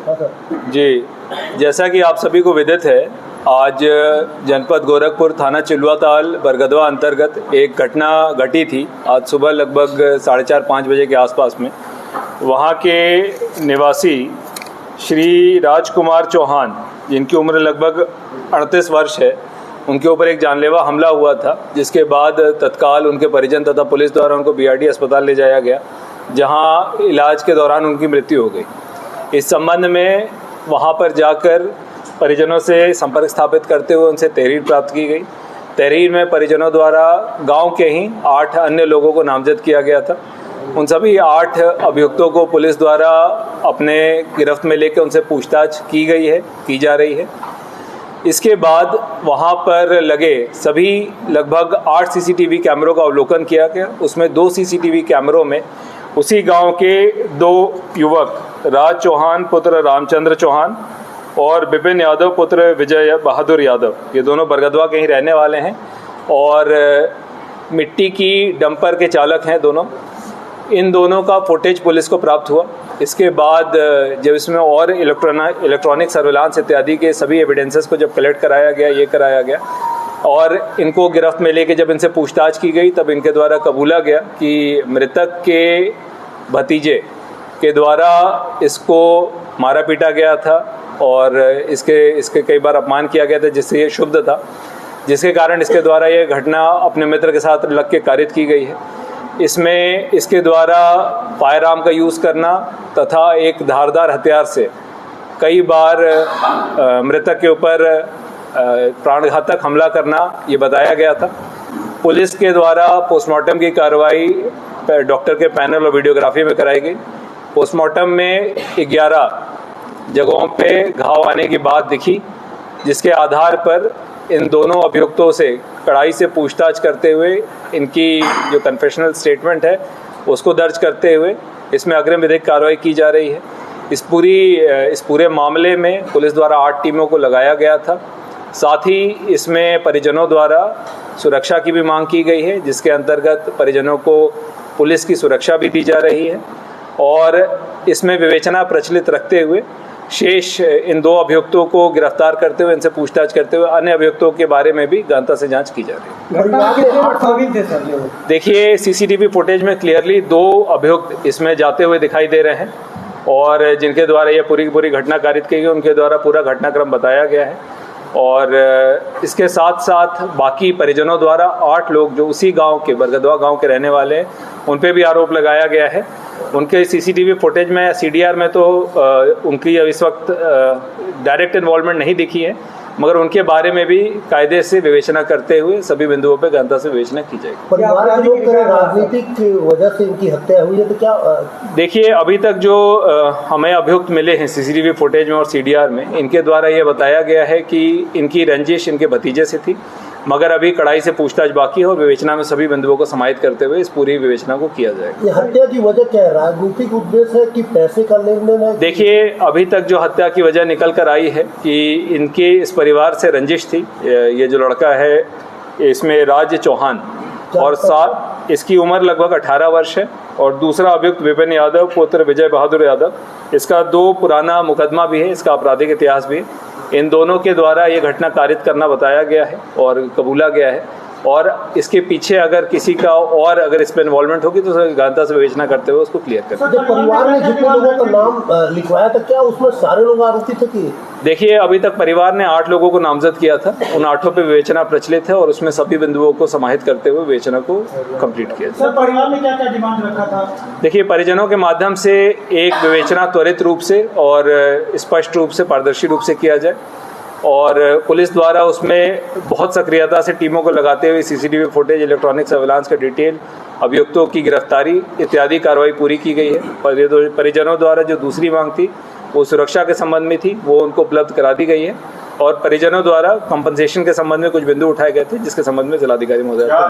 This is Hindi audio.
जी, जैसा कि आप सभी को विदित है, आज जनपद गोरखपुर थाना चिलवाताल बरगदवा अंतर्गत एक घटना घटी थी। आज सुबह लगभग 4:30-5 बजे के आसपास में वहां के निवासी श्री राजकुमार चौहान, जिनकी उम्र लगभग 38 वर्ष है, उनके ऊपर एक जानलेवा हमला हुआ था, जिसके बाद तत्काल उनके परिजन तथा पुलिस द्वारा उनको बीआरडी अस्पताल ले जाया गया, जहां इलाज के दौरान उनकी मृत्यु हो गई। इस संबंध में वहां पर जाकर परिजनों से संपर्क स्थापित करते हुए उनसे तहरीर प्राप्त की गई। तहरीर में परिजनों द्वारा गांव के ही 8 अन्य लोगों को नामजद किया गया था। उन सभी 8 अभियुक्तों को पुलिस द्वारा अपने गिरफ्त में लेकर उनसे पूछताछ की जा रही है। इसके बाद वहां पर लगे सभी लगभग 8 सीसीटीवी कैमरों का अवलोकन किया गया। उसमें 2 सीसीटीवी कैमरों में उसी गांव के 2 युवक, राज चौहान पुत्र रामचंद्र चौहान और विपिन यादव पुत्र विजय बहादुर यादव, ये दोनों बरगदवा के ही रहने वाले हैं और मिट्टी की डंपर के चालक हैं दोनों। इन दोनों का फुटेज पुलिस को प्राप्त हुआ। इसके बाद जब इसमें और इलेक्ट्रॉनिक सर्विलांस इत्यादि के सभी एविडेंसेस को जब कलेक्ट कराया गया और इनको गिरफ्त में लेके जब इनसे पूछताछ की गई, तब इनके द्वारा कबूला गया कि मृतक के भतीजे के द्वारा इसको मारा पीटा गया था और इसके कई बार अपमान किया गया था, जिससे ये क्षुब्ध था, जिसके कारण इसके द्वारा ये घटना अपने मित्र के साथ लग के कारित की गई है। इसमें इसके द्वारा फायर आर्म का यूज़ करना तथा एक धारदार हथियार से कई बार मृतक के ऊपर प्राणघातक हमला करना ये बताया गया था। पुलिस के द्वारा पोस्टमार्टम की कार्रवाई डॉक्टर के पैनल और वीडियोग्राफी में कराई गई। पोस्टमार्टम में 11 जगहों पे घाव आने की बात दिखी, जिसके आधार पर इन दोनों अभियुक्तों से कड़ाई से पूछताछ करते हुए इनकी जो कन्फेशनल स्टेटमेंट है उसको दर्ज करते हुए इसमें अग्रिम विधिक कार्रवाई की जा रही है। इस पूरे मामले में पुलिस द्वारा 8 टीमों को लगाया गया था। साथ ही इसमें परिजनों द्वारा सुरक्षा की भी मांग की गई है, जिसके अंतर्गत परिजनों को पुलिस की सुरक्षा भी दी जा रही है और इसमें विवेचना प्रचलित रखते हुए शेष इन 2 अभियुक्तों को गिरफ्तार करते हुए इनसे पूछताछ करते हुए अन्य अभियुक्तों के बारे में भी गहनता से जांच की जा रही है। देखिए, सीसीटीवी फुटेज में क्लियरली 2 अभियुक्त इसमें जाते हुए दिखाई दे रहे हैं और जिनके द्वारा ये पूरी घटना कारित की गई, उनके द्वारा पूरा घटनाक्रम बताया गया है और इसके साथ साथ बाकी परिजनों द्वारा 8 लोग जो उसी गांव के बरगदवा गांव के रहने वाले हैं, उन पे भी आरोप लगाया गया है। उनके सीसीटीवी फुटेज में सीडीआर में तो उनकी अब इस वक्त डायरेक्ट इन्वॉल्वमेंट नहीं दिखी है, मगर उनके बारे में भी कायदे से विवेचना करते हुए सभी बिंदुओं पर गहनता से विवेचना की जाएगी। परिवार के लोग राजनीतिक वजह से इनकी हत्या हुई है, तो क्या देखिए, अभी तक जो हमें अभियुक्त मिले हैं सीसीटीवी फुटेज में और सीडीआर में, इनके द्वारा ये बताया गया है कि इनकी रंजिश इनके भतीजे से थी, मगर अभी कड़ाई से पूछताछ बाकी है और विवेचना में सभी बिंदुओं को समाहित करते हुए इस पूरी विवेचना को किया जाएगा। ये हत्या की वजह क्या है? राजनीतिक उद्देश्य है कि पैसे का लेन देन है? देखिए, अभी तक जो हत्या की वजह निकल कर आई है कि इनके इस परिवार से रंजिश थी। ये जो लड़का है इसमें राज चौहान और साथ इसकी उम्र लगभग 18 वर्ष है और दूसरा अभियुक्त विपिन यादव पुत्र विजय बहादुर यादव, इसका 2 पुराना मुकदमा भी है, इसका आपराधिक इतिहास भी है। इन दोनों के द्वारा ये घटना कारित करना बताया गया है और कबूला गया है और इसके पीछे अगर किसी का और अगर इसमें इन्वॉल्वमेंट होगी तो गहनता से विवेचना करते हुए उसको क्लियर करें। जब परिवार ने जितने लोगों का नाम लिखवाया था, क्या उसमें सारे लोग आरोपी थे कि? देखिए, अभी तक परिवार ने 8 लोगों को नामजद किया था। उन 8 पे विवेचना प्रचलित है और उसमें सभी बिंदुओं को समाहित करते हुए विवेचना को कंप्लीट किया। सर, परिवार ने क्या क्या डिमांड रखा था? देखिए, परिजनों के माध्यम से एक विवेचना त्वरित रूप से और स्पष्ट रूप से पारदर्शी रूप से किया जाए और पुलिस द्वारा उसमें बहुत सक्रियता से टीमों को लगाते हुए सीसीटीवी फुटेज, इलेक्ट्रॉनिक सर्विलांस का डिटेल, अभियुक्तों की गिरफ्तारी इत्यादि कार्रवाई पूरी की गई है। परिजनों द्वारा जो दूसरी मांग थी वो सुरक्षा के संबंध में थी, वो उनको उपलब्ध करा दी गई है और परिजनों द्वारा कंपनसेशन के संबंध में कुछ बिंदु उठाए गए थे, जिसके संबंध में जिलाधिकारी महोदय